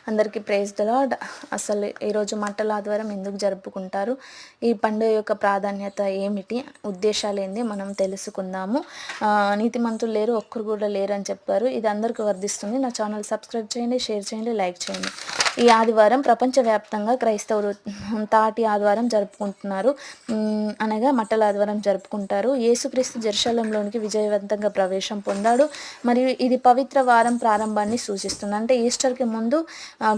అందరికీ praise the lord. అసలు ఈరోజు మట్టల ఆదివారం ఎందుకు జరుపుకుంటారు, ఈ పండుగ యొక్క ప్రాధాన్యత ఏమిటి, ఉద్దేశాలు ఏంది మనం తెలుసుకుందాము. నీతిమంతులు లేరు, ఒక్కరు కూడా లేరు అని చెప్పారు. ఇది అందరికీ వర్ధిస్తుంది. నా ఛానల్ సబ్స్క్రైబ్ చేయండి, షేర్ చేయండి, లైక్ చేయండి. ఈ ఆదివారం ప్రపంచవ్యాప్తంగా క్రైస్తవులు తాటి ఆదివారం జరుపుకుంటున్నారు, అనగా మట్టల ఆదివారం జరుపుకుంటారు. యేసుక్రీస్తు జెరూసలేంలోనికి విజయవంతంగా ప్రవేశం పొందాడు మరియు ఇది పవిత్ర వారం ప్రారంభాన్ని సూచిస్తుంది. అంటే ఈస్టర్కి ముందు,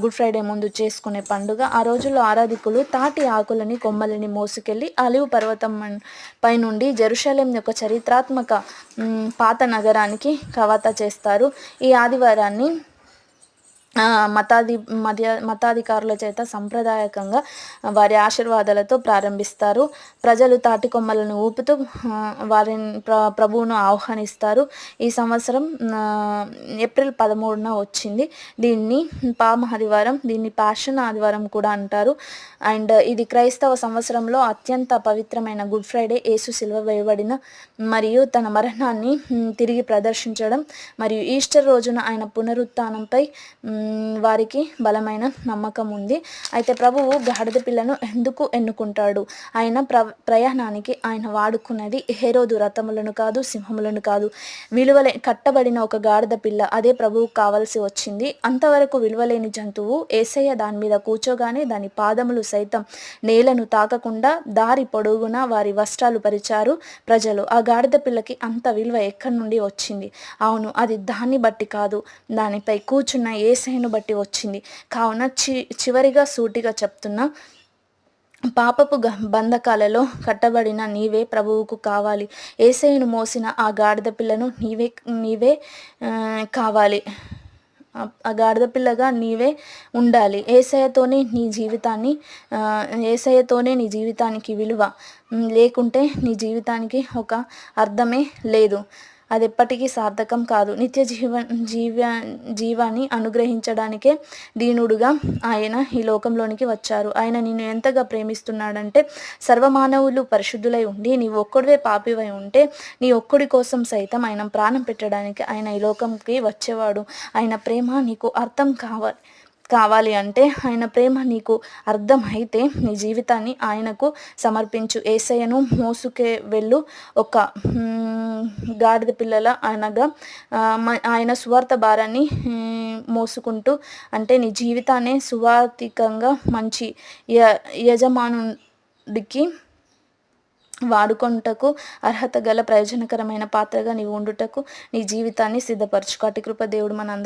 గుడ్ ఫ్రైడే ముందు చేసుకునే పండుగ. ఆ రోజుల్లో ఆరాధికులు తాటి ఆకులని, కొమ్మలని మోసుకెళ్ళి ఆలివ్ పర్వతం పై నుండి జెరూసలేం యొక్క చరిత్రాత్మక పాత నగరానికి కవాతా చేస్తారు. ఈ ఆదివారాన్ని మతాధికారుల చేత సంప్రదాయకంగా వారి ఆశీర్వాదాలతో ప్రారంభిస్తారు. ప్రజలు తాటి కొమ్మలను ఊపుతూ వారిని ప్రభువును ఆహ్వానిస్తారు. ఈ సంవత్సరం ఏప్రిల్ 13న వచ్చింది. దీన్ని పామ్ ఆదివారం, దీన్ని ప్యాషన్ ఆదివారం కూడా అంటారు. అండ్ ఇది క్రైస్తవ సంవత్సరంలో అత్యంత పవిత్రమైన గుడ్ ఫ్రైడే, యేసు సిలువ వేయబడిన మరియు తన మరణాన్ని తిరిగి ప్రదర్శించడం మరియు ఈస్టర్ రోజున ఆయన పునరుత్థానంపై వారికి బలమైన నమ్మకం ఉంది. అయితే ప్రభువు గాడిద పిల్లను ఎందుకు ఎన్నుకుంటాడు? ఆయన ప్రయాణానికి ఆయన వాడుకున్నది హేరోదు రథములను కాదు, సింహములను కాదు, కట్టబడిన ఒక గాడిద పిల్ల. అదే ప్రభువుకు కావాల్సి వచ్చింది. అంతవరకు విలువలేని జంతువు యేసయ్య దాని మీద కూర్చోగానే దాని పాదములు సైతం నేలను తాకకుండా దారి పొడుగునా వారి వస్త్రాలు పరిచారు ప్రజలు. ఆ గాడిద పిల్లకి అంత విలువ ఎక్కడి నుండి వచ్చింది? అవును, అది దాన్ని బట్టి కాదు, దానిపై కూర్చున్న యేసయ్యను బట్టి వచ్చింది. కావున చివరిగా సూటిగా చెప్తున్నా, పాపపు బంధకాలలో కట్టబడిన నీవే ప్రభువుకు కావాలి. యేసయ్యను మోసిన ఆ గాడిద పిల్లను నీవే కావాలి. ఆ గాడిద పిల్లగా నీవే ఉండాలి. యేసయ్యతోనే నీ జీవితానికి విలువ. లేకుంటే నీ జీవితానికి ఒక అర్థమే లేదు. అది ఎప్పటికీ సార్థకం కాదు. నిత్య జీవాన్ని అనుగ్రహించడానికే దీనుడుగా ఆయన ఈ లోకంలోనికి వచ్చారు. ఆయన నిన్ను ఎంతగా ప్రేమిస్తున్నాడంటే, సర్వమానవులు పరిశుద్ధులై ఉండి నీవు ఒక్కడివే పాపివై ఉంటే నీ ఒక్కడి కోసం సైతం ఆయన ప్రాణం పెట్టడానికి ఆయన ఈ లోకంకి వచ్చేవాడు. ఆయన ప్రేమ నీకు అర్థం కావాలి అంటే, ఆయన ప్రేమ నీకు అర్థం అయితే నీ జీవితాన్ని ఆయనకు సమర్పించు. యేసయ్యను మోసుకే వెళ్ళు ఒక గాడిద పిల్లల, అనగా ఆయన సువార్త భారాన్ని మోసుకుంటూ, అంటే నీ జీవితాన్ని సువార్థికంగా మంచి యజమానుడికి వాడుకొనుటకు అర్హత గల ప్రయోజనకరమైన పాత్రగా నీవు ఉండుటకు నీ జీవితాన్ని సిద్ధపరచుకో. అట్టి కృప దేవుడు మనందరికీ